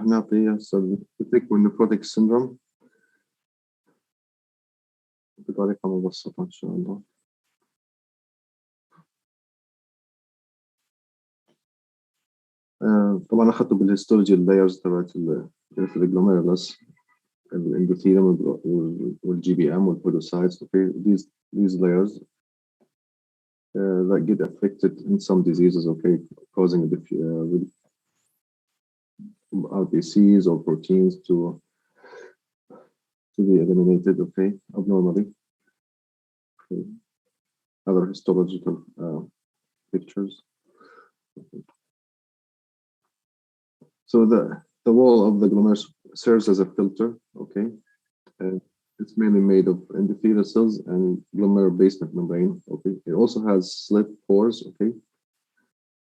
راح نعطي Nephritic والنفروتيك syndrome بطريقة مبسطة إن شاء الله. طبعا أخذته بالهيستولوجي اللايرز تبعت الجلوميرولس الاندوثيليوم والجي بي ام والبودوسايتس. Okay, these layers that get affected in some diseases, okay, causing RBCs or proteins to be eliminated, okay, abnormally. Okay. Other histological pictures. Okay. So the wall of the glomerulus serves as a filter, okay, and it's mainly made of endothelial cells and glomerular basement membrane. Okay, it also has slit pores, okay,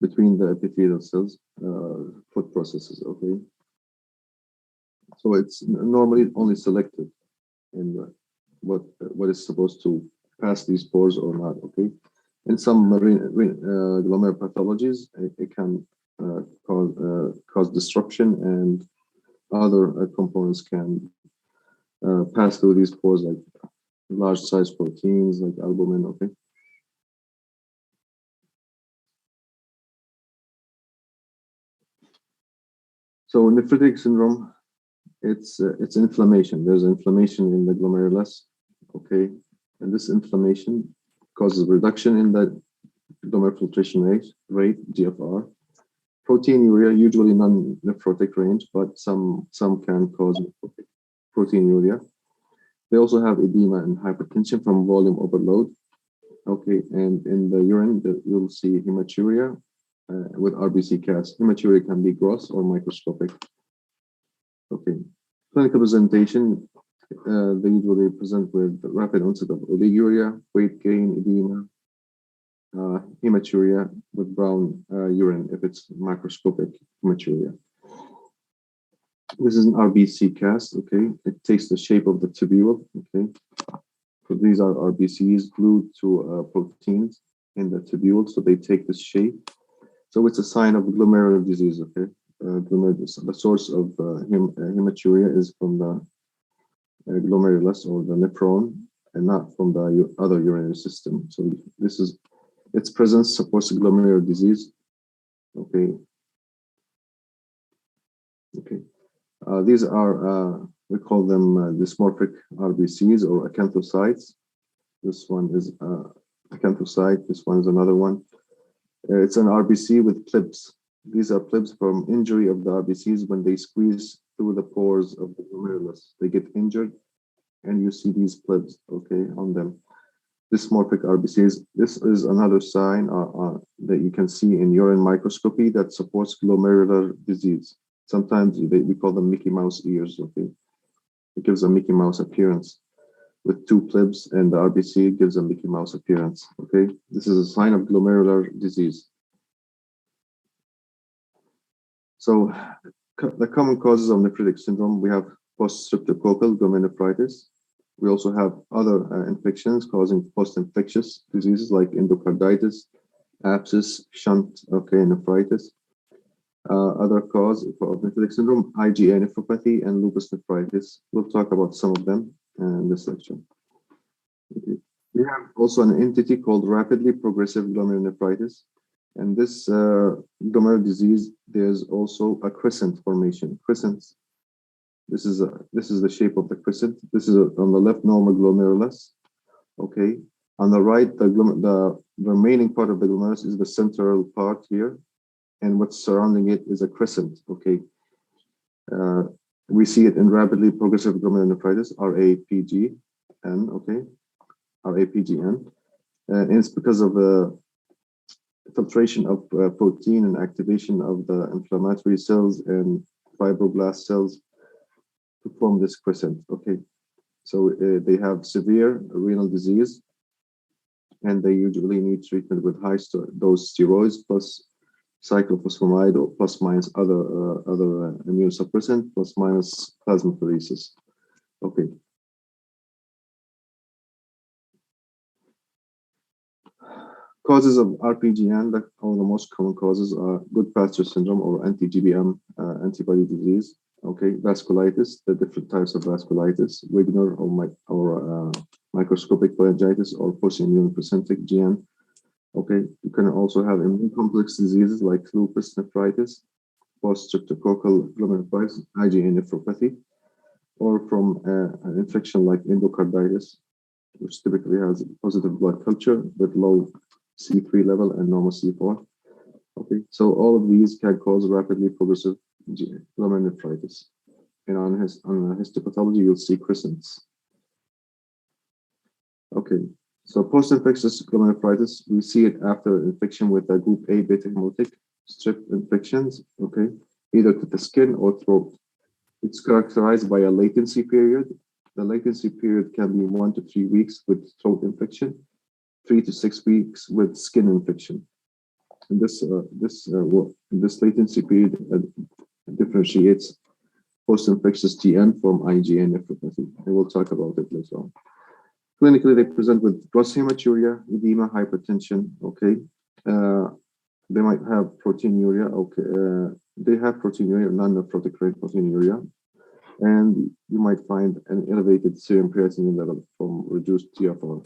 between the epithelial cells, food processes. Okay, so it's normally only selected in what is supposed to pass these pores or not. Okay, in some glomerular pathologies, it can cause disruption, and other components can pass through these pores, like large size proteins like albumin. Okay. So nephritic syndrome, it's inflammation. There's inflammation in the glomerulus. Okay, and this inflammation causes reduction in the glomerular filtration rate GFR. Proteinuria, usually non-nephrotic range, but some can cause proteinuria. They also have edema and hypertension from volume overload. Okay, and in the urine, you'll see hematuria with RBC cast. Hematuria can be gross or microscopic. Okay, clinical presentation, they usually present with rapid onset of oliguria, weight gain, edema, hematuria with brown urine if it's macroscopic hematuria. This is an RBC cast. Okay, it takes the shape of the tubule. Okay, so these are RBCs glued to proteins in the tubule, so they take this shape. So it's a sign of glomerular disease. Okay, the source of hematuria is from the glomerulus or the nephron, and not from the other urinary system. So its presence supports glomerular disease. Okay. Okay. These are, we call them dysmorphic RBCs or acanthocytes. This one is acanthocyte. This one is another one. It's an RBC with plebs. These are plebs from injury of the RBCs when they squeeze through the pores of the glomerulus. They get injured, and you see these plebs, okay, on them. Dysmorphic RBCs. This is another sign that you can see in urine microscopy that supports glomerular disease. Sometimes we call them Mickey Mouse ears. Okay, it gives a Mickey Mouse appearance with two plebs, and the RBC gives a Mickey Mouse appearance. Okay, this is a sign of glomerular disease. So the common causes of nephritic syndrome, we have post-streptococcal glomerulonephritis. We also have other infections causing post-infectious diseases like endocarditis, abscess, shunt, okay, nephritis. Other cause of nephritic syndrome, IgA nephropathy and lupus nephritis. We'll talk about some of them in this lecture. Okay. We have also an entity called rapidly progressive glomerulonephritis. And this glomerular disease, there's also a crescent formation. Crescents. This is the shape of the crescent. This is on the left normal glomerulus. Okay. On the right, the remaining part of the glomerulus is the central part here, and what's surrounding it is a crescent. Okay. We see it in rapidly progressive glomerulonephritis, RAPGN. Okay. RAPGN. And it's because of the filtration of protein and activation of the inflammatory cells and fibroblast cells to form this crescent. Okay, so they have severe renal disease, and they usually need treatment with high dose steroids plus cyclophosphamide or plus minus other immunosuppressant plus minus plasmapheresis. Okay. Causes of RPGN, the most common causes are Goodpasture syndrome or anti-GBM antibody disease. Okay, vasculitis, the different types of vasculitis, Wegener or microscopic meningitis or post-immunopresentic GN. Okay, you can also have immune complex diseases like lupus nephritis, post-streptococcal glomerulitis, IgA nephropathy, or from an infection like endocarditis, which typically has positive blood culture with low C3 level and normal C4. Okay, so all of these can cause rapidly progressive glomerulonephritis. And on histopathology, you'll see crescents. Okay, so post-infectious glomerulonephritis, we see it after infection with a group A beta hemolytic strep infections, okay, either to the skin or throat. It's characterized by a latency period. The latency period can be 1 to 3 weeks with throat infection, 3 to 6 weeks with skin infection. And this latency period differentiates post-infectious GN from IgA nephropathy, and we'll talk about it later on. Clinically, they present with gross hematuria, edema, hypertension. Okay, they might have proteinuria. Okay, they have proteinuria, non-nephrotic proteinuria, and you might find an elevated serum creatinine level from reduced GFR.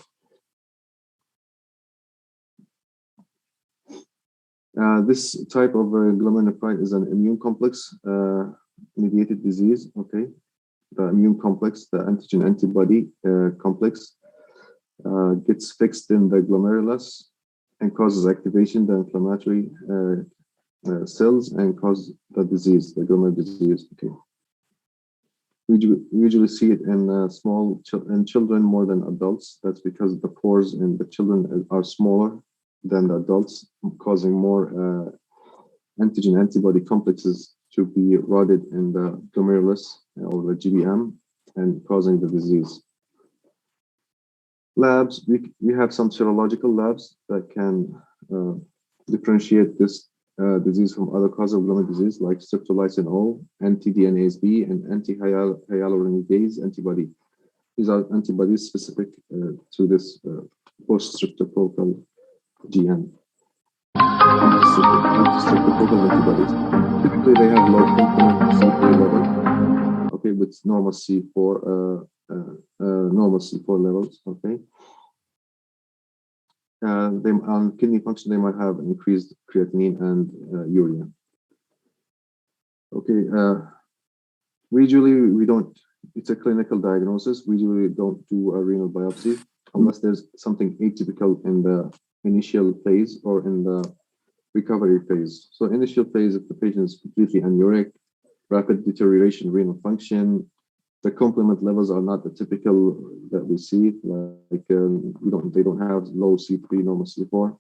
This type of glomerulonephritis is an immune complex mediated disease. Okay, the immune complex, the antigen antibody complex, gets fixed in the glomerulus and causes activation the inflammatory cells and causes the disease, the glomerular disease. Okay, we usually see it in in children more than adults. That's because the pores in the children are smaller than the adults, causing more antigen antibody complexes to be rotted in the glomerulus or the GBM and causing the disease. Labs, we have some serological labs that can differentiate this disease from other causes of glomerular disease like streptolysin O, anti-DNase B, and anti-hyaluronidase antibody. These are antibodies specific to this post-streptococcal GN. Anti-streptococcal antibodies. Typically, they have low complement C4 level, okay, with normal C4 levels, okay. On kidney function, they might have increased creatinine and urea. Okay, we don't, it's a clinical diagnosis. We usually don't do a renal biopsy unless there's something atypical in the initial phase or in the recovery phase. So initial phase, if the patient is completely anuric, rapid deterioration of renal function, the complement levels are not the typical that we see, like they don't have low C3, normal C4.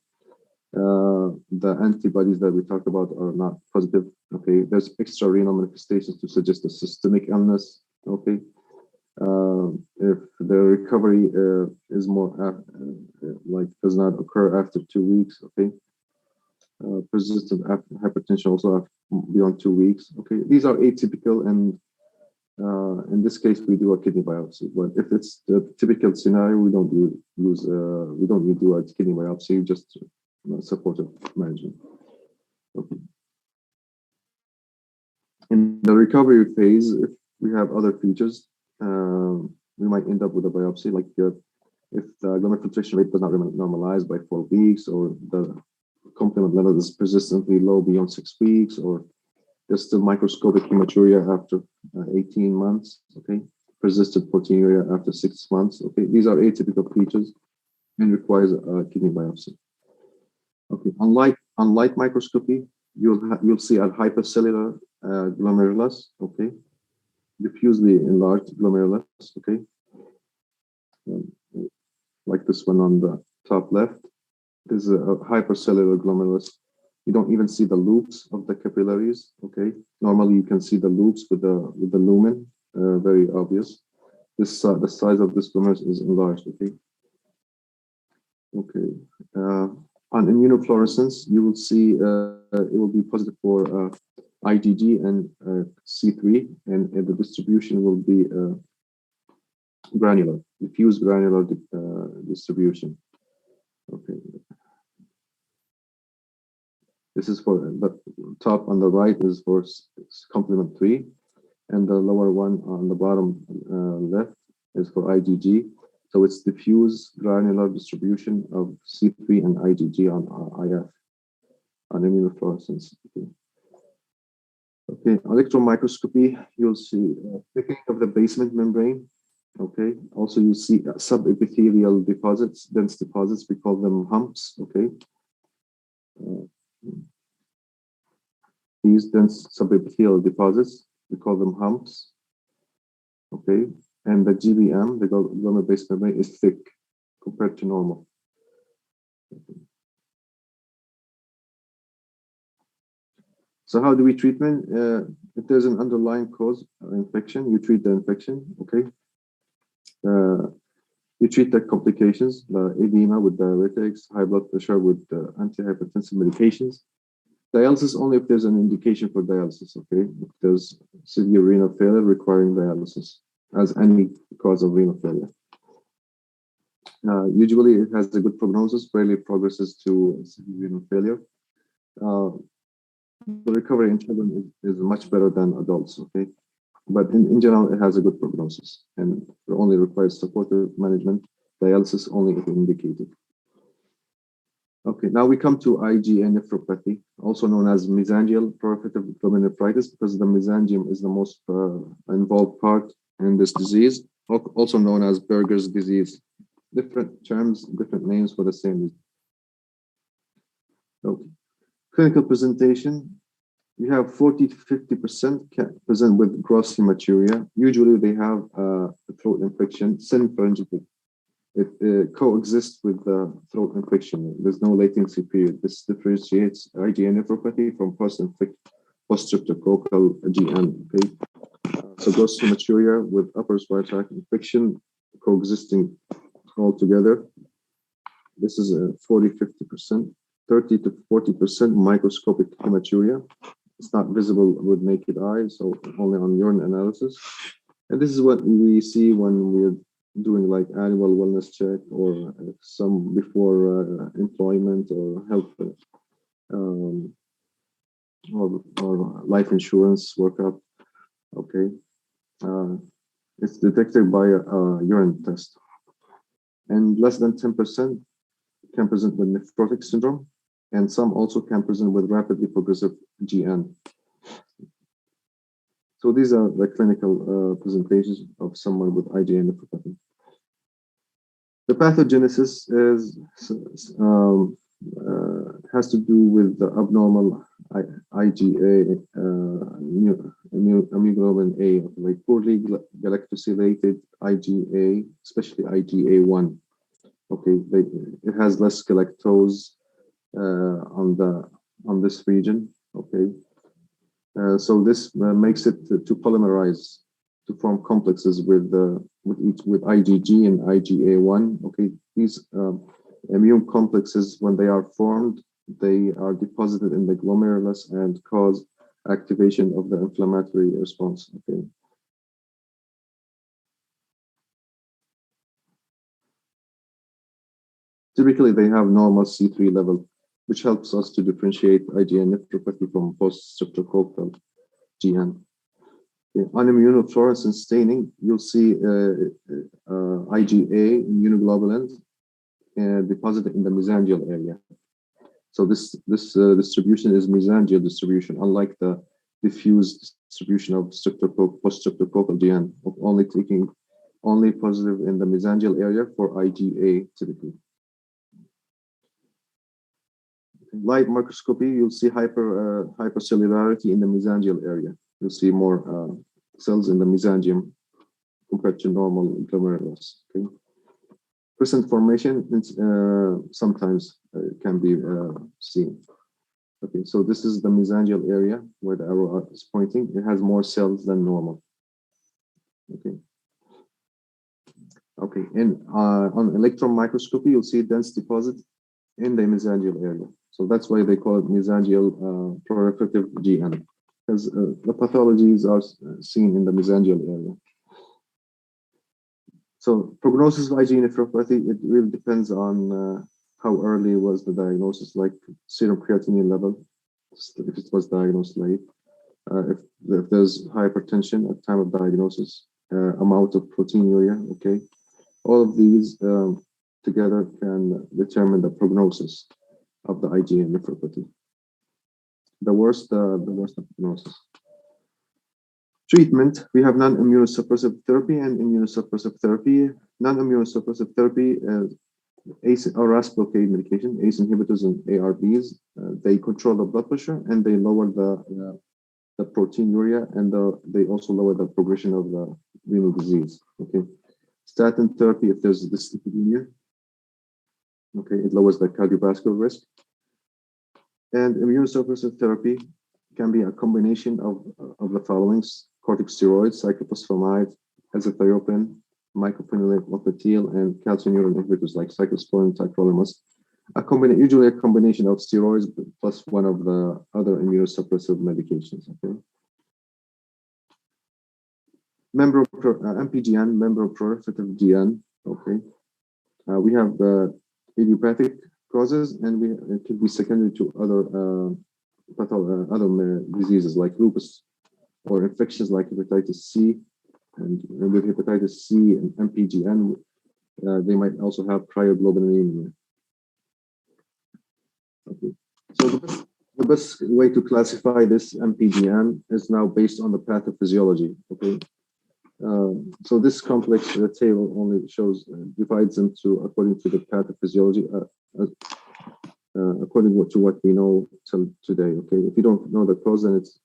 The antibodies that we talked about are not positive. Okay, there's extra renal manifestations to suggest a systemic illness. Okay, if the recovery is more does not occur after 2 weeks. Okay, persistent hypertension also beyond 2 weeks. Okay, these are atypical, and in this case we do a kidney biopsy. But if it's the typical scenario, we don't do a kidney biopsy, just supportive management. Okay. In the recovery phase, if we have other features, we might end up with a biopsy, like if the glomerular filtration rate does not normalize by 4 weeks, or the complement level is persistently low beyond 6 weeks, or there's still microscopic hematuria after 18 months, okay? Persistent proteinuria after 6 months, okay? These are atypical features and requires a kidney biopsy. Okay, on light microscopy, you'll see a hypercellular glomerulus, okay? Diffusely enlarged glomerulus, okay? Like this one on the top left. This is a hypercellular glomerulus. You don't even see the loops of the capillaries, okay? Normally you can see the loops with the lumen, very obvious. This the size of this glomerulus is enlarged, okay? Okay. On immunofluorescence, you will see it will be positive for IgG and C3, and the distribution will be granular, diffuse granular distribution. Okay. This is for the top on the right is for complement 3, and the lower one on the bottom left is for IgG. So it's diffuse granular distribution of C3 and IgG on IF, on immunofluorescence. Okay, electron microscopy, you'll see thickening of the basement membrane. Okay, also you see subepithelial deposits, dense deposits, we call them humps. Okay, these dense subepithelial deposits, we call them humps. Okay, and the GBM, the glomerular basement membrane, is thick compared to normal. Okay. So how do we treatment? If there's an underlying cause of infection, you treat the infection. Okay. You treat the complications, the edema with diuretics, high blood pressure with antihypertensive medications. Dialysis only if there's an indication for dialysis, okay? If there's severe renal failure requiring dialysis as any cause of renal failure. Usually it has a good prognosis, rarely progresses to severe renal failure. The recovery in children is much better than adults, okay? But in general, it has a good prognosis and it only requires supportive management, dialysis only if indicated. Okay, now we come to IgA nephropathy, also known as mesangial proliferative glomerulonephritis, because the mesangium is the most involved part in this disease, also known as Berger's disease. Different terms, different names for the same disease. Okay. Clinical presentation. You have 40 to 50% present with gross hematuria. Usually they have a throat infection, synpharyngitis. It coexists with the throat infection. There's no latency period. This differentiates IgA nephropathy from post-streptococcal GN. Okay, so gross hematuria with upper respiratory tract infection coexisting all together. This is a 40-50%, 30 to 40% microscopic hematuria. It's not visible with naked eye, so only on urine analysis. And this is what we see when we're doing like annual wellness check or some before employment or health or life insurance workup. Okay, it's detected by a urine test, and less than 10% can present with nephrotic syndrome, and some also can present with rapidly progressive GN. So these are the clinical presentations of someone with IgA nephropathy. The pathogenesis is has to do with the abnormal IgA immunoglobulin A, like poorly galactosylated IgA, especially IgA1. Okay, it has less galactose on this region. Okay, so this makes it to polymerize to form complexes with IgG and IgA1. Okay, these immune complexes, when they are formed, they are deposited in the glomerulus and cause activation of the inflammatory response. Okay. Typically, they have normal C3 level, which helps us to differentiate IgA nephropathy from post-streptococcal GN. On immunofluorescence staining, you'll see IgA immunoglobulins deposited in the mesangial area. So this distribution is mesangial distribution, unlike the diffuse distribution of post-streptococcal GN, of only positive in the mesangial area for IgA typically. Light microscopy, you'll see hypercellularity in the mesangial area. You'll see more cells in the mesangium compared to normal glomerulus. Okay. Crescent formation sometimes can be seen. Okay, so this is the mesangial area where the arrow is pointing. It has more cells than normal. Okay. Okay, and on electron microscopy, you'll see dense deposit in the mesangial area. So that's why they call it mesangial proliferative GN, because the pathologies are seen in the mesangial area. So prognosis of IgA nephropathy, it really depends on how early was the diagnosis, like serum creatinine level. if it was diagnosed late. If there's hypertension at time of diagnosis, amount of proteinuria, okay, all of these together can determine the prognosis of the IgA nephropathy. The worst prognosis. Treatment: we have non-immunosuppressive therapy and immunosuppressive therapy. Non-immunosuppressive therapy is ACE or RAS blockade medication, ACE inhibitors and ARBs. They control the blood pressure and they lower the proteinuria, and they also lower the progression of the renal disease. Okay, statin therapy, if there's dyslipidemia, okay, it lowers the cardiovascular risk. And immunosuppressive therapy can be a combination of the following: corticosteroids, cyclophosphamide, azathioprine, mycophenolate mofetil, and calcineurin inhibitors like cyclosporine, tacrolimus. Usually a combination of steroids plus one of the other immunosuppressive medications. Okay. MPGN, membranoproliferative GN. Okay. We have idiopathic causes, and it could be secondary to other diseases like lupus or infections like hepatitis C. And with hepatitis C and MPGN, they might also have cryoglobulinemia. Okay. So the best way to classify this MPGN is now based on the pathophysiology. Okay. So this complex table only divides into according to the pathophysiology, according to what we know till today. Okay. If you don't know the cause, then it's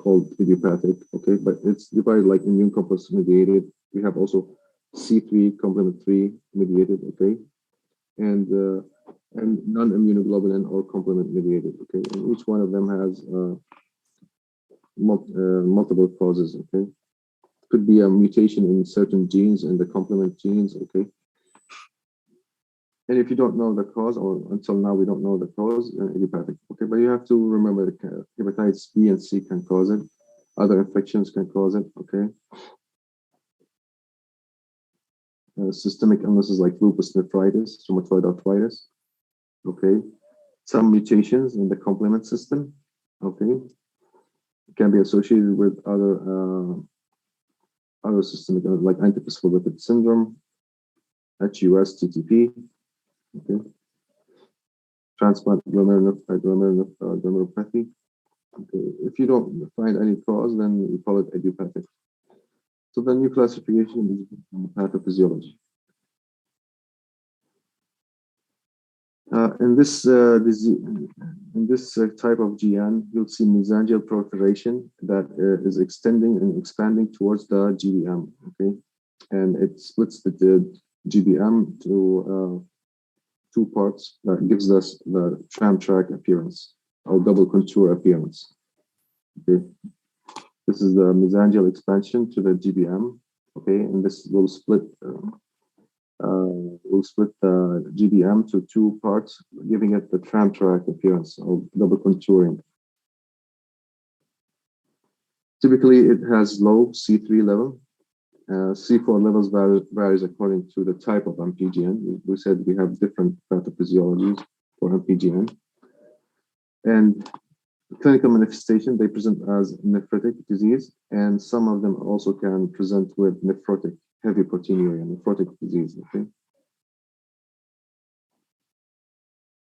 called idiopathic. Okay, but it's divided like immune complex mediated. We have also C3 complement 3 mediated. Okay, and non-immunoglobulin or complement mediated. Okay, and each one of them has multiple causes. Okay, could be a mutation in certain genes in the complement genes. Okay, and if you don't know the cause, or until now we don't know the cause, idiopathic. Okay, but you have to remember that hepatitis B and C can cause it. Other infections can cause it. Okay. Systemic illnesses like lupus nephritis, rheumatoid arthritis. Okay. Some mutations in the complement system. Okay. It can be associated with other systemic like antiphospholipid syndrome, HUS, TTP. Okay. Transplant glomerulopathy. Okay. If you don't find any cause, then you call it idiopathic. So the new classification is pathophysiology. In this type of GN, you'll see mesangial proliferation that is extending and expanding towards the GBM. Okay, and it splits the GBM to two parts that gives us the tram track appearance or double contour appearance. Okay, this is the mesangial expansion to the GBM. Okay, and this will split the GBM to two parts, giving it the tram track appearance or double contouring. Typically, it has low C3 level. C4 levels varies according to the type of MPGN. We said we have different pathophysiologies for MPGN. And clinical manifestation, they present as nephritic disease, and some of them also can present with nephrotic, heavy proteinuria, nephrotic disease. Okay.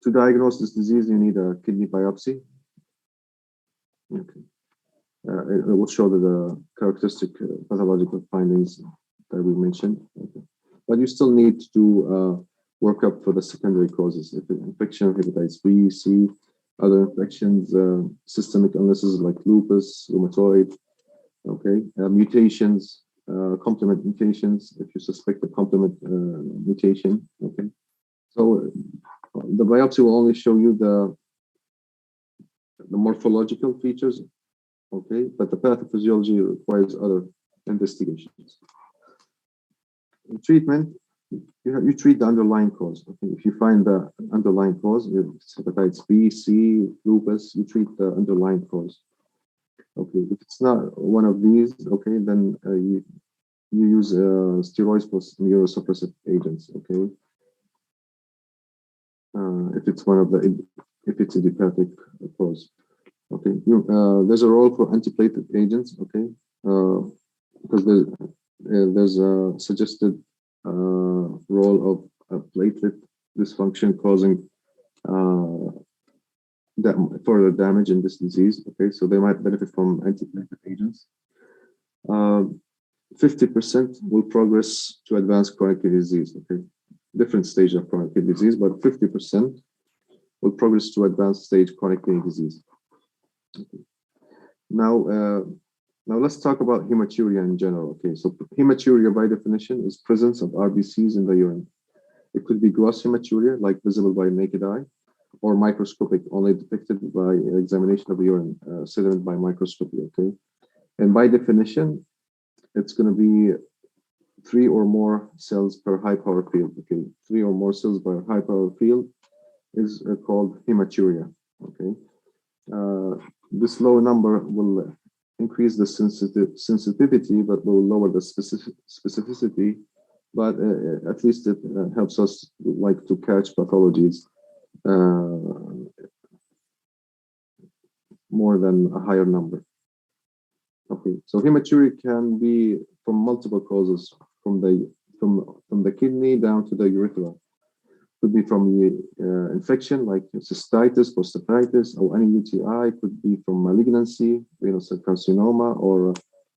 To diagnose this disease, you need a kidney biopsy. Okay. It will show the characteristic pathological findings that we mentioned. Okay. But you still need to do workup for the secondary causes. If infection of hepatitis B, C, other infections, systemic illnesses like lupus, rheumatoid, okay, mutations, complement mutations, if you suspect a complement mutation, okay. So the biopsy will only show you the morphological features, okay, but the pathophysiology requires other investigations. In treatment, you treat the underlying cause. Okay, if you find the underlying cause, hepatitis B, C, lupus, you treat the underlying cause. Okay, if it's not one of these, okay, then you use steroids plus immunosuppressive agents. Okay, if it's one of the if it's idiopathic cause. Okay, there's a role for antiplatelet agents. Okay, because there's a suggested role of platelet dysfunction causing further damage in this disease. Okay, so they might benefit from antiplatelet agents. 50% will progress to advanced chronic kidney disease. Okay, different stage of chronic kidney disease, but 50% will progress to advanced stage chronic kidney disease. Okay. Now let's talk about hematuria in general. Okay, so hematuria by definition is presence of RBCs in the urine. It could be gross hematuria, like visible by naked eye, or microscopic, only detected by examination of urine sediment by microscopy. Okay, and by definition, it's going to be 3 or more cells per high power field. Okay, 3 or more cells per high power field is called hematuria. Okay, this low number will increase the sensitivity, but will lower the specificity. But at least it helps us like to catch pathologies more than a higher number. Okay, so hematuria can be from multiple causes, from the kidney down to the urethra. Could be from the infection like cystitis, prostatitis, or any UTI. Could be from malignancy, venous carcinoma, or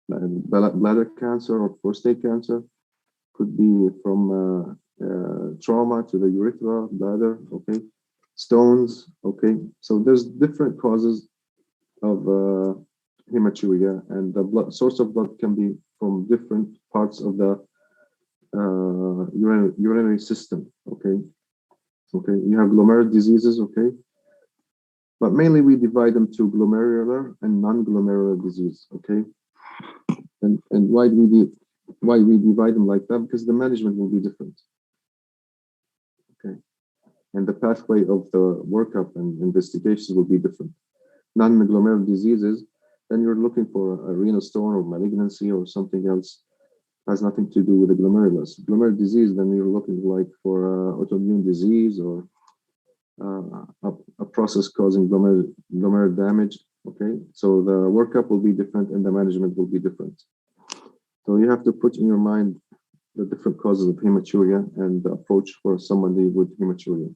bladder cancer or prostate cancer. Could be from trauma to the urethra, bladder. Okay, stones. Okay, so there's different causes of hematuria, and the source of blood can be from different parts of the urinary system. Okay, you have glomerular diseases. Okay, but mainly we divide them to glomerular and non-glomerular disease. Okay, and why we divide them like that? Because the management will be different. Okay, and the pathway of the workup and investigations will be different. Non-glomerular diseases, then you're looking for a renal stone or malignancy or something else, has nothing to do with the glomerulus. Glomerular disease, then you're looking like for autoimmune disease or a process causing glomerular damage. Okay, so the workup will be different and the management will be different. So you have to put in your mind the different causes of hematuria and the approach for somebody with hematuria.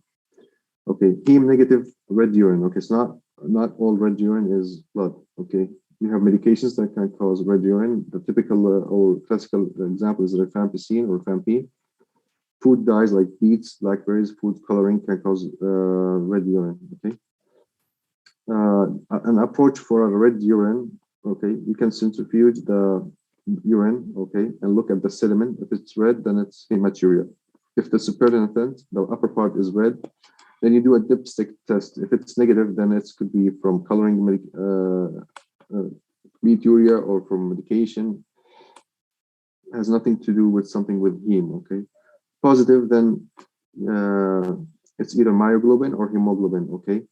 Okay, heme negative red urine. Okay, so not all red urine is blood. Okay, you have medications that can cause red urine. The typical or classical example is rifampicin or rifampin. Food dyes like beets, blackberries, food coloring can cause red urine. Okay, an approach for a red urine. Okay, you can centrifuge the urine. Okay, and look at the sediment. If it's red, then it's hematuria. If the supernatant, the upper part is red, then you do a dipstick test. If it's negative, then it could be from coloring hematuria or from medication. It has nothing to do with something with heme. Okay, positive, then it's either myoglobin or hemoglobin. Okay,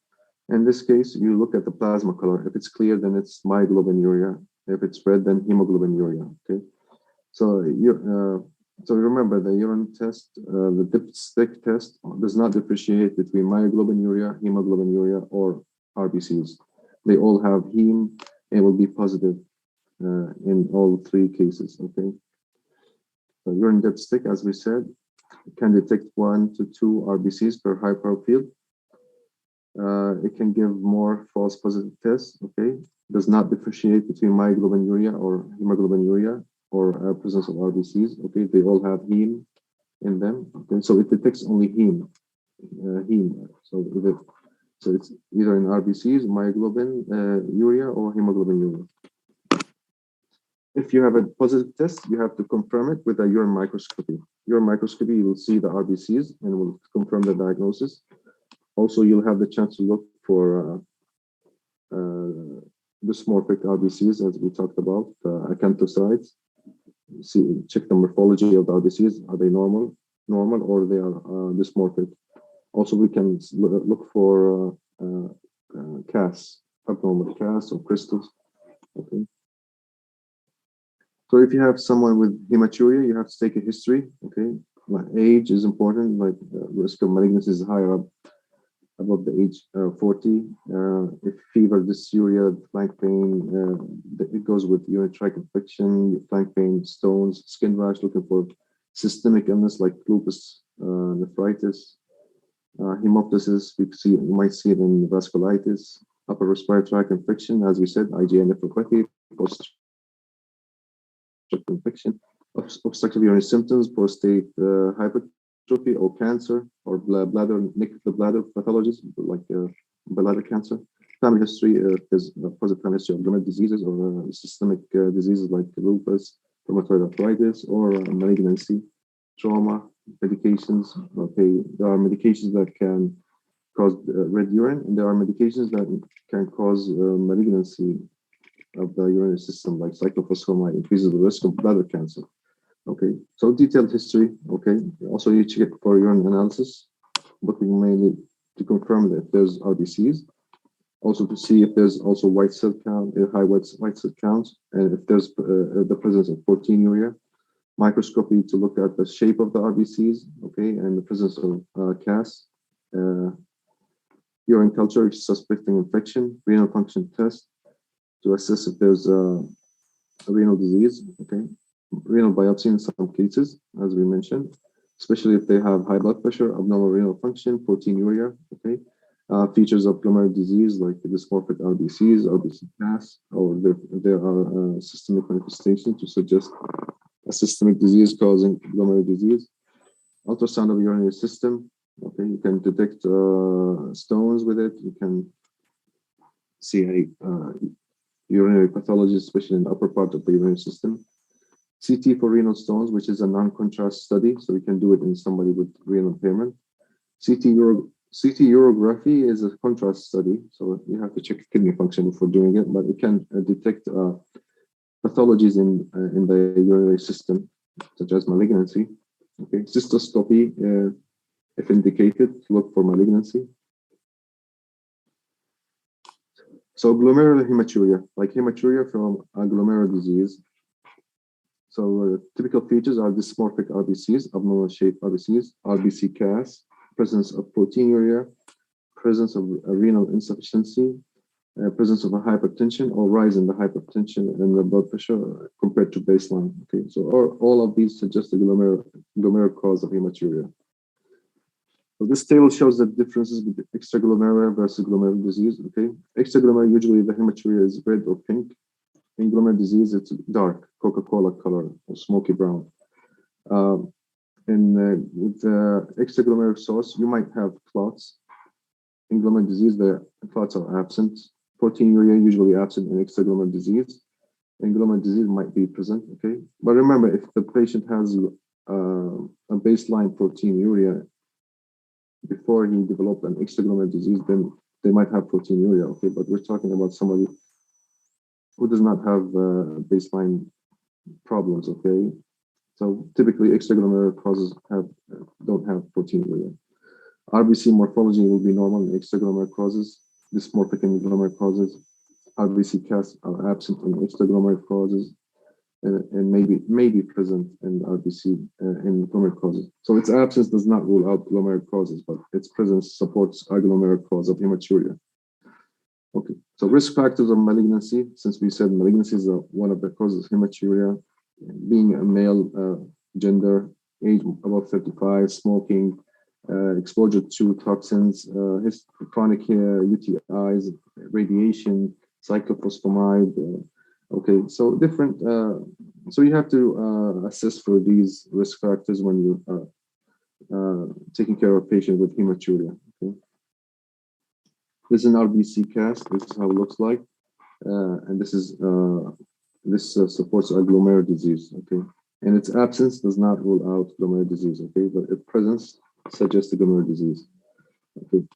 in this case, you look at the plasma color. If it's clear, then it's myoglobinuria. If it's red, then hemoglobinuria. Okay, so remember, the urine test, the dipstick test, does not differentiate between myoglobinuria, hemoglobinuria, or RBCs. They all have heme and will be positive in all 3 cases. Okay. So urine dipstick, as we said, can detect 1 to 2 RBCs per high power field. It can give more false positive tests. Okay. Does not differentiate between myoglobinuria or hemoglobinuria or presence of RBCs. Okay, they all have heme in them. Okay, so it detects only heme. So it's either in RBCs, myoglobin, urea, or hemoglobinuria. If you have a positive test, you have to confirm it with a urine microscopy. Urine microscopy, you will see the RBCs and will confirm the diagnosis. Also, you'll have the chance to look for dysmorphic RBCs, as we talked about, acanthocytes. Check the morphology of the RBCs. Are they normal, or they are dysmorphic? Also, we can look for CAS, abnormal CAS or crystals. Okay. So if you have someone with hematuria, you have to take a history. Okay, like age is important. Like risk of malignancy is higher up above the age 40. If fever, dysuria, flank pain, it goes with urinary tract infection, flank pain, stones, skin rash, looking for systemic illness like lupus, nephritis, hemoptysis. You might see it in vasculitis, upper respiratory tract infection, as we said, IgA nephropathy, post-streptococcal infection, obstructive urinary symptoms, prostate hypertrophy or cancer, or bladder pathologies like bladder cancer. Family history, there's a positive family history of glomerular diseases or systemic diseases like lupus, rheumatoid arthritis, or malignancy, trauma, medications. Okay, there are medications that can cause red urine, and there are medications that can cause malignancy of the urinary system, like cyclophosphamide, increases the risk of bladder cancer. Okay, so detailed history. Okay, also you check it for urine analysis, looking mainly to confirm that there's RBCs, also to see if there's also white cell count, high white cell counts, and if there's the presence of proteinuria. Microscopy to look at the shape of the RBCs, okay, and the presence of CAS. Urine culture, suspecting infection. Renal function test to assess if there's a renal disease, okay. Renal biopsy in some cases, as we mentioned, especially if they have high blood pressure, abnormal renal function, proteinuria, okay. Features of glomerular disease like dysmorphic RBCs, RBC CAS, or there are systemic manifestations to suggest a systemic disease causing glomerular disease. Ultrasound of urinary system, okay, you can detect stones with it. You can see any urinary pathology, especially in the upper part of the urinary system. CT for renal stones, which is a non-contrast study, so we can do it in somebody with renal impairment. CT urography is a contrast study, so you have to check kidney function before doing it, but it can detect pathologies in the urinary system, such as malignancy. Okay, cystoscopy, if indicated, to look for malignancy. So glomerular hematuria, like hematuria from a glomerular disease. So typical features are dysmorphic RBCs, abnormal shaped RBCs, RBC CAS, presence of proteinuria, presence of renal insufficiency, presence of a hypertension or rise in the hypertension and the blood pressure compared to baseline. Okay, so all of these suggest a glomerular cause of hematuria. So this table shows the differences between extraglomerular versus glomerular disease. Okay, extraglomerular, usually the hematuria is red or pink. In glomerular disease, it's dark Coca-Cola color or smoky brown. With the extraglomerular source, you might have clots. In glomerular disease, the clots are absent. Proteinuria usually absent in extraglomerular disease. In glomerular disease might be present, okay? But remember, if the patient has a baseline proteinuria before he developed an extraglomerular disease, then they might have proteinuria, okay? But we're talking about somebody who does not have baseline problems, okay? So typically extraglomerular causes don't have proteinuria. RBC morphology will be normal in extraglomerular causes. Dysmorphic in glomerular causes. RBC CAS are absent in extraglomerular causes, and may be present in RBC in glomerular causes. So its absence does not rule out glomerular causes, but its presence supports a glomerular cause of hematuria. Okay, so risk factors of malignancy, since we said malignancy is one of the causes of hematuria, being a male, gender, age above 35, smoking, exposure to toxins, chronic UTIs, radiation, cyclophosphamide. Okay, so different. So you have to assess for these risk factors when you're taking care of a patient with hematuria. Okay. This is an RBC CAS. This is how it looks like, and this is supports a glomerular disease. Okay, and its absence does not rule out glomerular disease. Okay, but its presence suggests a glomerular disease. Okay,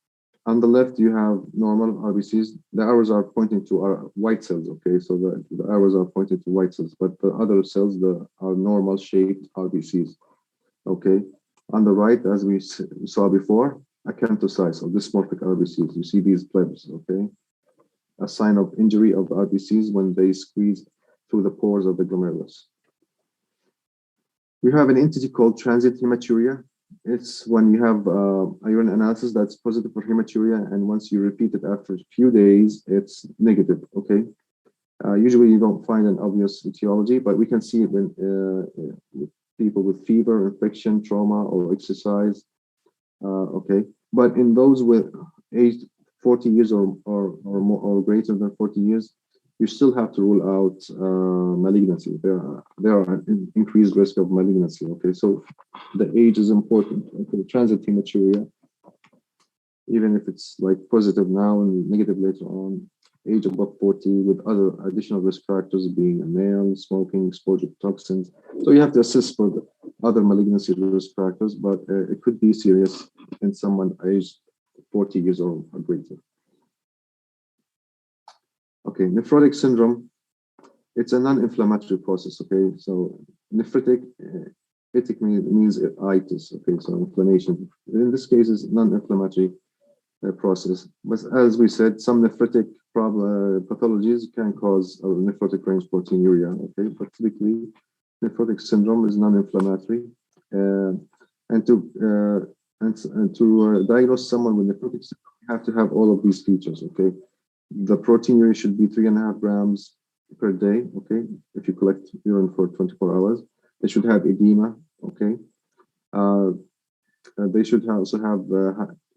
on the left you have normal RBCs. The arrows are pointing to our white cells. Okay, so the arrows are pointing to white cells, but the other cells are normal shaped RBCs. Okay, on the right, as we saw before, acanthocytes or dysmorphic RBCs. You see these plebs, okay? A sign of injury of RBCs when they squeeze through the pores of the glomerulus. We have an entity called transient hematuria. it's when you have a urine analysis that's positive for hematuria, and once you repeat it after a few days, it's negative. Okay. Usually, you don't find an obvious etiology, but we can see it with people with fever, infection, trauma, or exercise. Okay, but in those with age 40 years or more or greater than 40 years, you still have to rule out malignancy. There are an increased risk of malignancy. Okay, so the age is important. Okay, transient hematuria, even if it's like positive now and negative later on, age above 40 with other additional risk factors being a male, smoking, exposure to toxins. So you have to assess for the other malignancy risk factors, but it could be serious in someone aged 40 years old or greater. Okay, nephrotic syndrome, it's a non-inflammatory process, okay? So nephritic, itic means itis, okay? So inflammation. In this case, it's non-inflammatory process. But as we said, some nephritic pathologies can cause nephrotic range proteinuria, okay? But typically, nephrotic syndrome is non-inflammatory. And to diagnose someone with nephrotic syndrome, you have to have all of these features, okay? The proteinuria should be 3.5 grams per day, okay? If you collect urine for 24 hours, they should have edema, okay? They should also have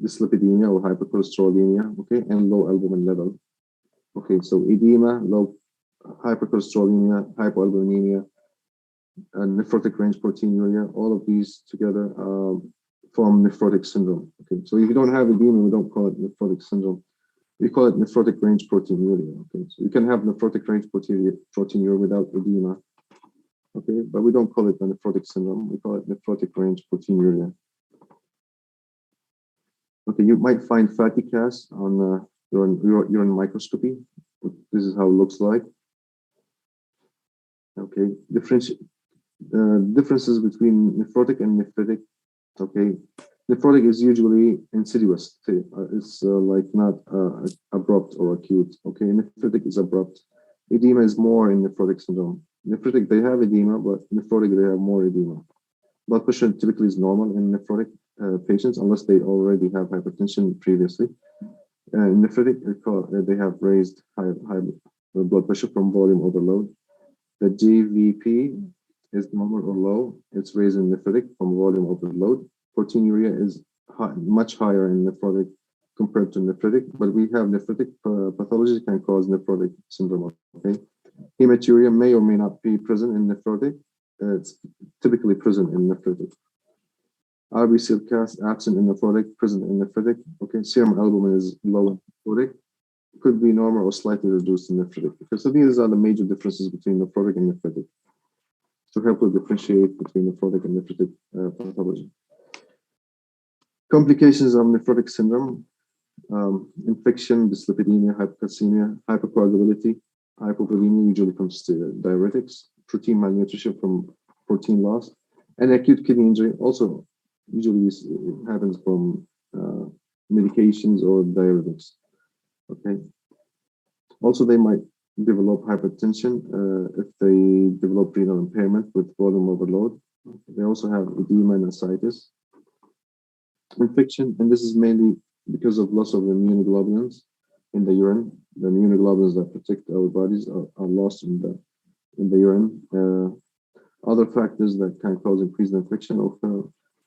dyslipidemia or hypercholesterolemia, okay, and low albumin level. Okay, so edema, low hypercholesterolemia, hypoalbuminemia, and nephrotic range proteinuria, all of these together form nephrotic syndrome. Okay, so if you don't have edema, we don't call it nephrotic syndrome. We call it nephrotic range proteinuria. Okay, so you can have nephrotic range proteinuria without edema. Okay, but we don't call it a nephrotic syndrome. We call it nephrotic range proteinuria. Okay, you might find fatty cast on urine microscopy. This is how it looks like. Okay, differences between nephrotic and nephritic. Okay, nephrotic is usually insidious. It's like not abrupt or acute. Okay, nephritic is abrupt. Edema is more in nephrotic syndrome. Nephritic, they have edema, but nephrotic, they have more edema. Blood pressure typically is normal in nephrotic patients unless they already have hypertension previously. In nephritic, they have raised high blood pressure from volume overload. The GVP is normal or low. It's raised in nephritic from volume overload. Proteinuria is much higher in nephrotic compared to nephritic, but we have nephritic pathology can cause nephrotic syndrome. Okay, hematuria may or may not be present in nephrotic. It's typically present in nephritic. RBC cast absent in nephrotic, present in nephritic. Okay, serum albumin is low in nephrotic. Could be normal or slightly reduced in nephritic. Okay, so these are the major differences between nephrotic and nephritic to help us differentiate between nephrotic and nephritic pathology. Complications of nephrotic syndrome: infection, dyslipidemia, hypocalcemia, hypercoagulability, hypovolemia usually comes to diuretics, protein malnutrition from protein loss, and acute kidney injury also usually happens from medications or diuretics. Okay. Also, they might develop hypertension if they develop renal impairment with volume overload. They also have edema and ascites. Infection, and this is mainly because of loss of immunoglobulins in the urine. The immunoglobulins that protect our bodies are lost in the urine. Other factors that can cause increased infection of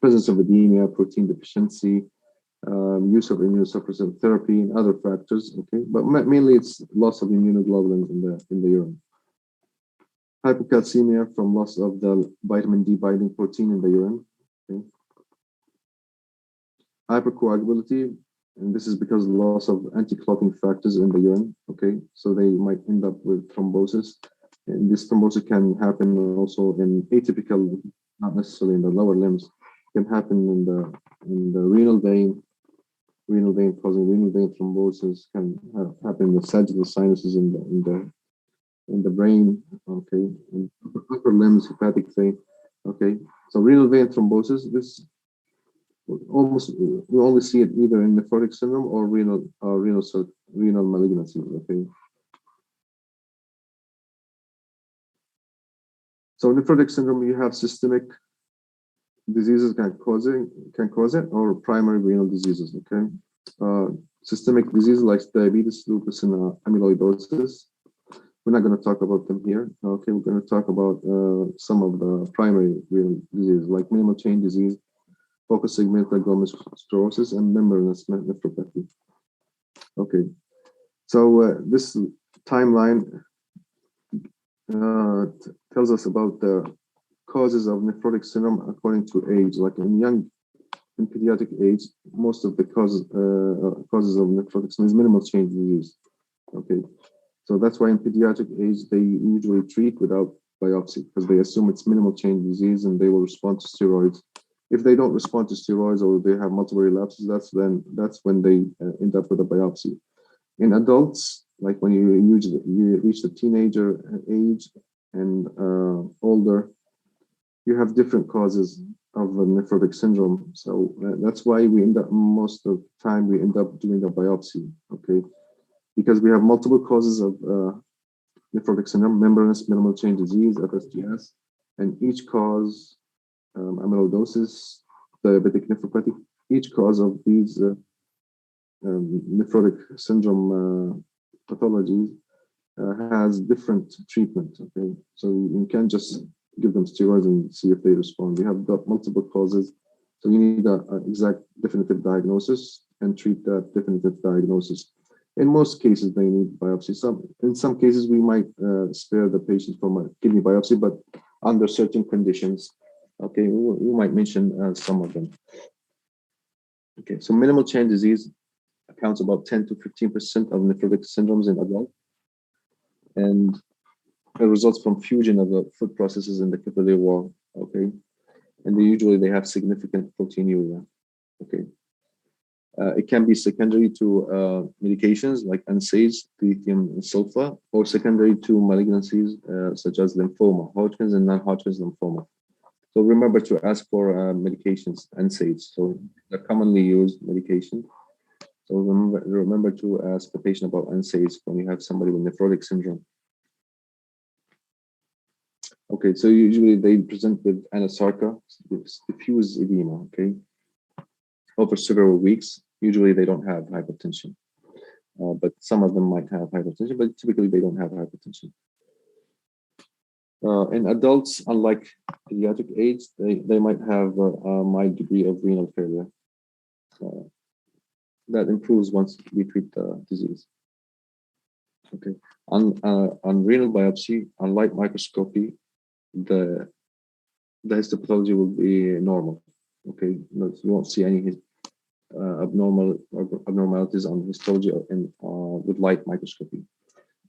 presence of edema, protein deficiency, use of immunosuppressive therapy, and other factors. Okay, but mainly it's loss of immunoglobulins in the urine. Hypocalcemia from loss of the vitamin D binding protein in the urine. Okay. Hypercoagulability, and this is because of the loss of anti-clotting factors in the urine. Okay, so they might end up with thrombosis, and this thrombosis can happen also in atypical, not necessarily in the lower limbs. It can happen in the renal vein causing renal vein thrombosis, can happen in the sagittal sinuses in the brain. Okay, in upper limbs, hepatic vein. Okay, so renal vein thrombosis, this we only see it either in nephrotic syndrome or renal malignancies. Okay, so nephrotic syndrome, you have systemic diseases can cause it, or primary renal diseases. Okay, systemic diseases like diabetes, lupus, and amyloidosis. We're not going to talk about them here. Okay, we're going to talk about some of the primary renal diseases like minimal chain disease, focus segmental glomerulosclerosis, and membranous nephropathy. Okay, so this timeline tells us about the causes of nephrotic syndrome according to age. Like in pediatric age, most of the causes of nephrotic syndrome is minimal change disease. Okay, so that's why in pediatric age they usually treat without biopsy because they assume it's minimal change disease and they will respond to steroids. If they don't respond to steroids or they have multiple relapses, that's when they end up with a biopsy. In adults, like when you reach the teenager age and older, you have different causes of nephrotic syndrome. So that's why most of the time we end up doing a biopsy, okay? Because we have multiple causes of nephrotic syndrome, membranous minimal chain disease, FSGS, and each cause, amyloidosis, diabetic nephropathy, each cause of these nephrotic syndrome pathologies has different treatment, okay? So you can't just give them steroids and see if they respond. We have got multiple causes, so you need an exact definitive diagnosis and treat that definitive diagnosis. In most cases, they need biopsy. In some cases, we might spare the patient from a kidney biopsy, but under certain conditions. Okay, we might mention some of them. Okay, so minimal chain disease accounts about 10 to 15% of nephrotic syndromes in adults, and it results from fusion of the food processes in the capillary wall. Okay, and usually they have significant proteinuria. Okay. It can be secondary to medications like NSAIDs, lithium sulfa, or secondary to malignancies such as lymphoma, Hodgkin's and non-Hodgkin's lymphoma. So remember to ask for medications, NSAIDs. So they're commonly used medication. So remember to ask the patient about NSAIDs when you have somebody with nephrotic syndrome. Okay, so usually they present with anasarca, diffuse edema, okay, over several weeks. Usually they don't have hypertension, but some of them might have hypertension, but typically they don't have hypertension. In adults, unlike pediatric age, they might have a mild degree of renal failure. That improves once we treat the disease. Okay, on renal biopsy, on light microscopy, the histopathology will be normal. Okay, you won't see any abnormalities on histology with light microscopy.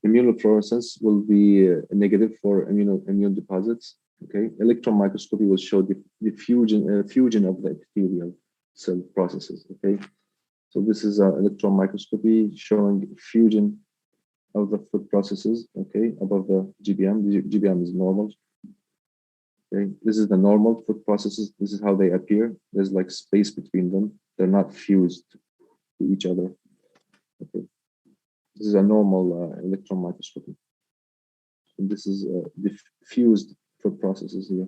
Immunofluorescence will be negative for immune deposits. Okay, electron microscopy will show the fusion of the epithelial cell processes. Okay, so this is electron microscopy showing fusion of the food processes. Okay, above the GBM. The GBM is normal. Okay, this is the normal food processes. This is how they appear. There's like space between them. They're not fused to each other. Okay, this is a normal electron microscopy. And this is diffused food processes here.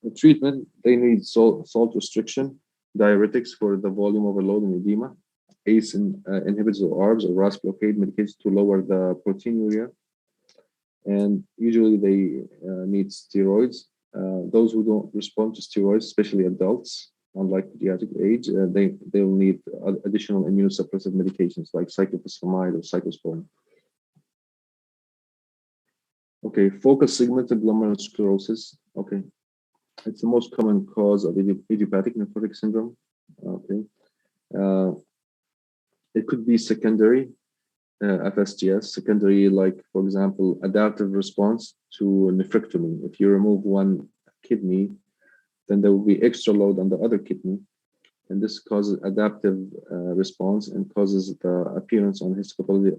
The treatment, they need salt restriction, diuretics for the volume overload and edema, ACE inhibitors or ARBs or RAS blockade medications to lower the proteinuria. And usually they need steroids. Those who don't respond to steroids, especially adults, unlike pediatric age, they will need additional immunosuppressive medications like cyclophosphamide or cyclosporine. Okay, focus segmental glomerulosclerosis. Okay, it's the most common cause of idiopathic nephrotic syndrome. Okay, it could be secondary. FSGS, secondary, like, for example, adaptive response to nephrectomy. If you remove one kidney, then there will be extra load on the other kidney, and this causes adaptive response and causes the appearance on histopathology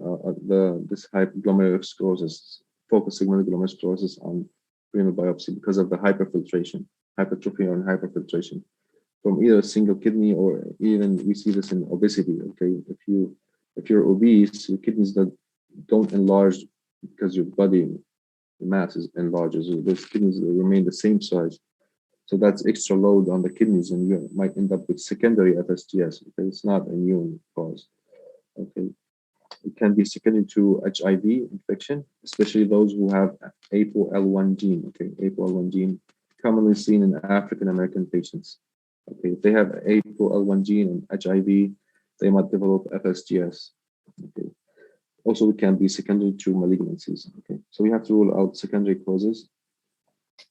this glomerulosclerosis, focus segmental glomerulosclerosis on renal biopsy because of the hyperfiltration, hypertrophy or hyperfiltration from either a single kidney, or even we see this in obesity. Okay, if you're obese, your kidneys that don't enlarge because your body the mass enlarges, those kidneys remain the same size. So that's extra load on the kidneys, and you might end up with secondary FSGS. Okay, it's not immune cause. Okay, it can be secondary to HIV infection, especially those who have ApoL1 gene. Okay, ApoL1 gene commonly seen in African American patients. Okay, if they have ApoL1 gene and HIV, they might develop FSGS. Okay. Also, it can be secondary to malignancies. Okay, so we have to rule out secondary causes.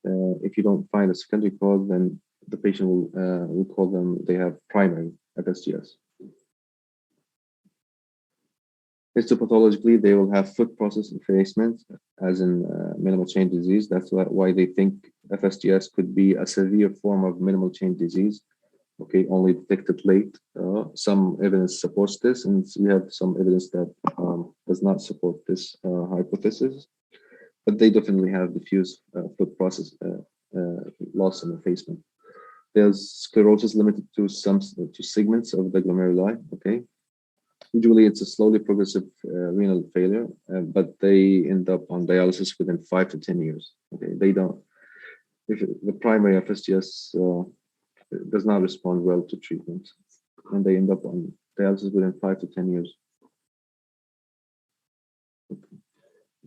If you don't find a secondary cause, then the patient will call them, they have primary FSGS. Histopathologically, they will have foot process effacement, as in minimal chain disease. That's why they think FSGS could be a severe form of minimal chain disease. Okay, only detected late. Some evidence supports this, and we have some evidence that does not support this hypothesis. But they definitely have diffuse foot process loss and effacement. There's sclerosis limited to some segments of the glomeruli. Okay, usually it's a slowly progressive renal failure, but they end up on dialysis within 5 to 10 years. Okay, they don't. If the primary FSGS does not respond well to treatment, and they end up on dialysis within 5 to 10 years. Okay.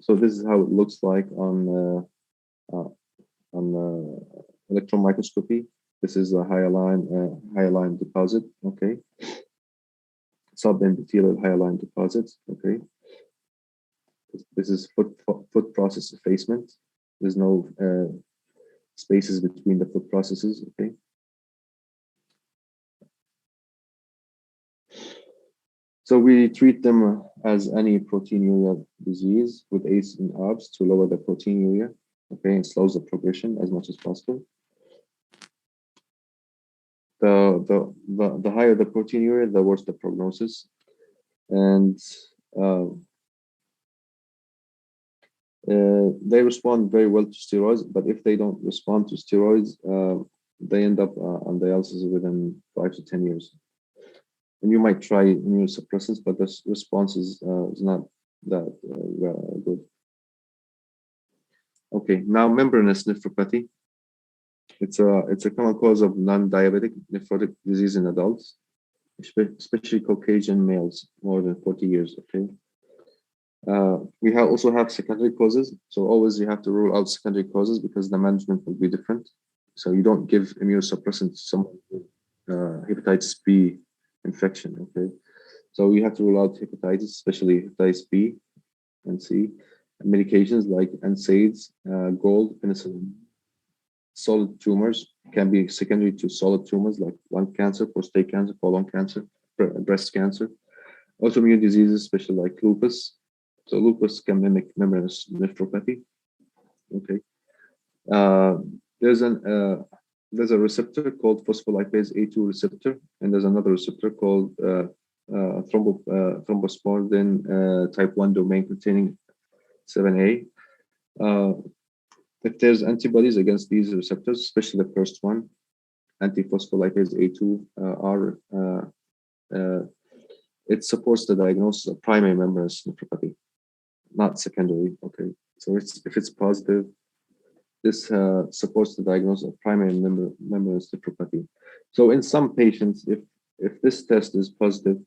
So this is how it looks like on electron microscopy. This is a hyaline deposit. Okay, subendothelial hyaline deposits. Okay, this is foot process effacement. There's no spaces between the foot processes. Okay. So we treat them as any proteinuria disease with ACE and ARBs to lower the proteinuria, okay, and slows the progression as much as possible. The higher the proteinuria, the worse the prognosis, and they respond very well to steroids. But if they don't respond to steroids, they end up on dialysis within 5 to 10 years. And you might try immunosuppressants, but the response is not that good. Okay, now membranous nephropathy. It's a common cause of non-diabetic nephrotic disease in adults, especially Caucasian males more than 40 years. Okay. We also have secondary causes, so always you have to rule out secondary causes because the management will be different. So you don't give immunosuppressant to someone with hepatitis B infection. Okay, so you have to rule out hepatitis, especially hepatitis B and C. Medications like NSAIDs, gold, penicillin. Solid tumors can be secondary to solid tumors like lung cancer, prostate cancer, colon cancer, breast cancer. Autoimmune diseases, especially like lupus. So lupus can mimic membranous nephropathy. Okay. There's a receptor called phospholipase A2 receptor, and there's another receptor called thrombospondin type 1 domain containing 7A. If there's antibodies against these receptors, especially the first one, antiphospholipase A2R, it supports the diagnosis of primary membranous nephropathy, not secondary. Okay, so if it's positive, this supports the diagnosis of primary membranous nephropathy. So in some patients, if this test is positive,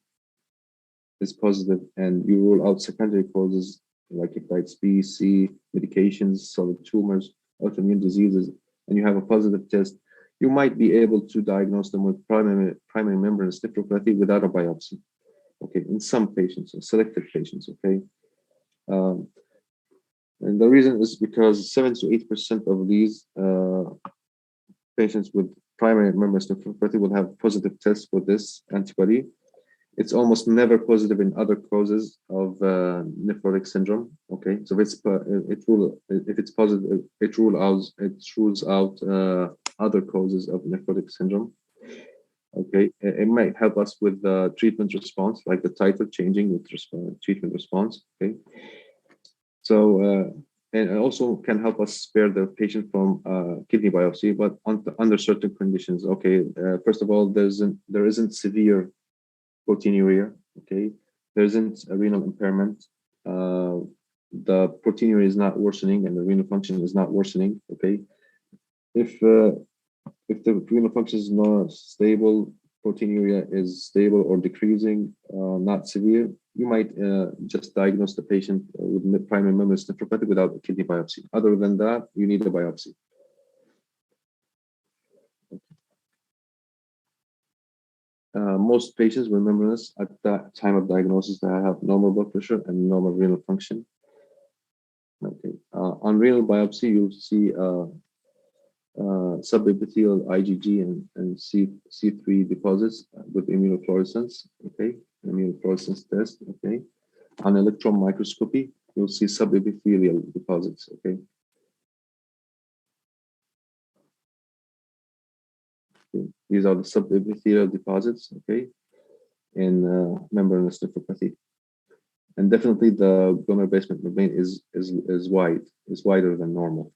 and you rule out secondary causes like hepatitis B, C, medications, solid tumors, autoimmune diseases, and you have a positive test, you might be able to diagnose them with primary membranous nephropathy without a biopsy. Okay, in some patients, selected patients. Okay, and the reason is because 7 to 8% of these patients with primary membranous nephropathy will have positive tests for this antibody. It's almost never positive in other causes of nephrotic syndrome. Okay, so if it's positive, it rules out other causes of nephrotic syndrome. Okay, it might help us with the treatment response, like the title changing with treatment response. Okay, so and it also can help us spare the patient from kidney biopsy, but under certain conditions. Okay, first of all, there isn't severe proteinuria. Okay, there isn't a renal impairment. the proteinuria is not worsening and the renal function is not worsening. Okay, if the renal function is not stable, proteinuria is stable or decreasing, not severe, you might just diagnose the patient with primary membranous nephropathy without a kidney biopsy. Other than that, you need a biopsy. Most patients with membranous at that time of diagnosis, they have normal blood pressure and normal renal function. Okay. On renal biopsy, you'll see subepithelial IgG and C3 deposits with immunofluorescence. Okay, immunofluorescence test. Okay, on electron microscopy, you'll see subepithelial deposits. Okay. These are the subepithelial deposits. Okay, in membranous nephropathy. And definitely the glomerular basement membrane is wider than normal.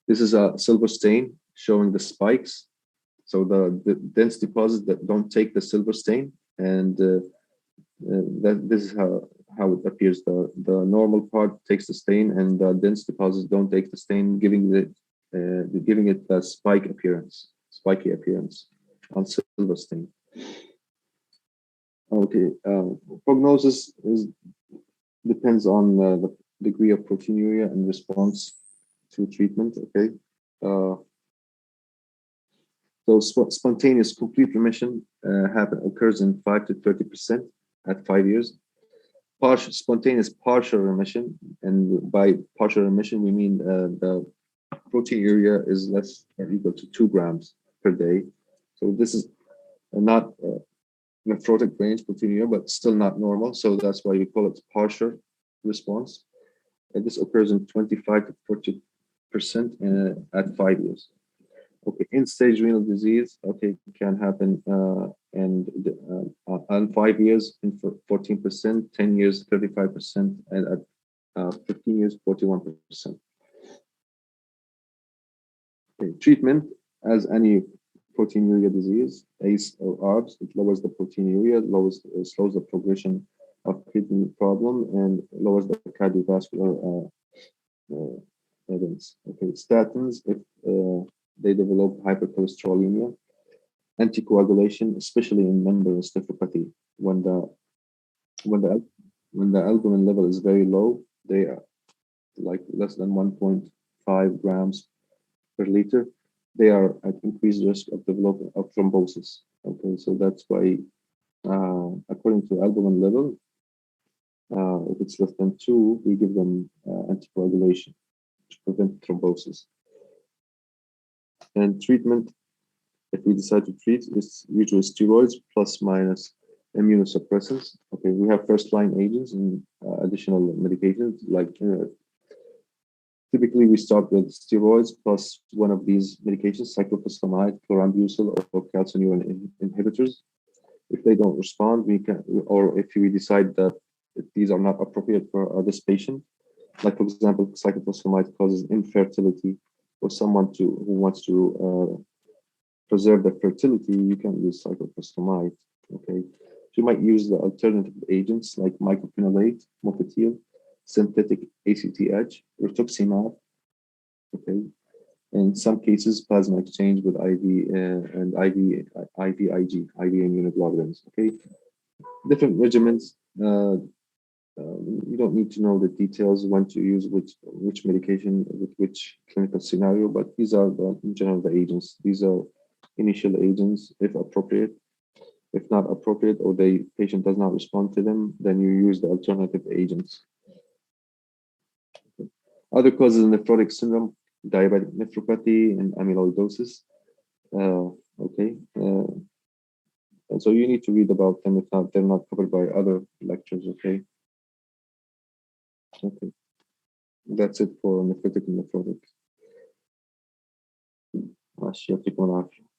This is a silver stain showing the spikes. So the dense deposits that don't take the silver stain, and this is how it appears. The normal part takes the stain, and the dense deposits don't take the stain, giving it a spiky appearance on silver stain. Okay, prognosis depends on the degree of proteinuria and response to treatment. Okay, so spontaneous complete remission occurs in 5 to 30% at 5 years. Spontaneous partial remission, and by partial remission we mean the proteinuria is less or equal to 2 grams per day. So this is not nephrotic range proteinuria, but still not normal. So that's why we call it partial response. And this occurs in 25 to 40% at 5 years. Okay, end-stage renal disease, okay, can happen on 5 years in 14%, 10 years 35%, and at 15 years 41%. Okay, treatment, as any proteinuria disease, ACE or ARBs, it lowers the proteinuria, slows the progression of kidney problem, and lowers the cardiovascular events. Okay, statins, if they develop hypercholesterolemia, anticoagulation, especially in membranous nephropathy, when the albumin level is very low, they are like less than 1.5 grams per liter, they are at increased risk of developing of thrombosis. Okay, so that's why, according to albumin level, if it's less than 2, we give them anticoagulation to prevent thrombosis. And treatment, if we decide to treat, is usually steroids plus minus immunosuppressants. Okay, we have first-line agents and additional medications. Like typically, we start with steroids plus one of these medications: cyclophosphamide, chlorambucil, or calcineurin inhibitors. If they don't respond, we can, or if we decide that these are not appropriate for this patient, like for example, cyclophosphamide causes infertility, or someone who wants to preserve their fertility, you can use cyclophosphamide. Okay, so you might use the alternative agents like mycophenolate, mofetil, synthetic ACTH, rituximab. Okay, in some cases, plasma exchange with IV and IVIG, IV immunoglobulins. Okay, different regimens. You don't need to know the details when to use which medication with which clinical scenario, but these are in general the agents. These are initial agents if appropriate. If not appropriate, or the patient does not respond to them, then you use the alternative agents. Okay. Other causes of nephrotic syndrome: diabetic nephropathy and amyloidosis. Okay. And so you need to read about them if not, they're not covered by other lectures. Okay. Okay. That's it for nephritic and nephrotic. ماشي يعطيكم العافية.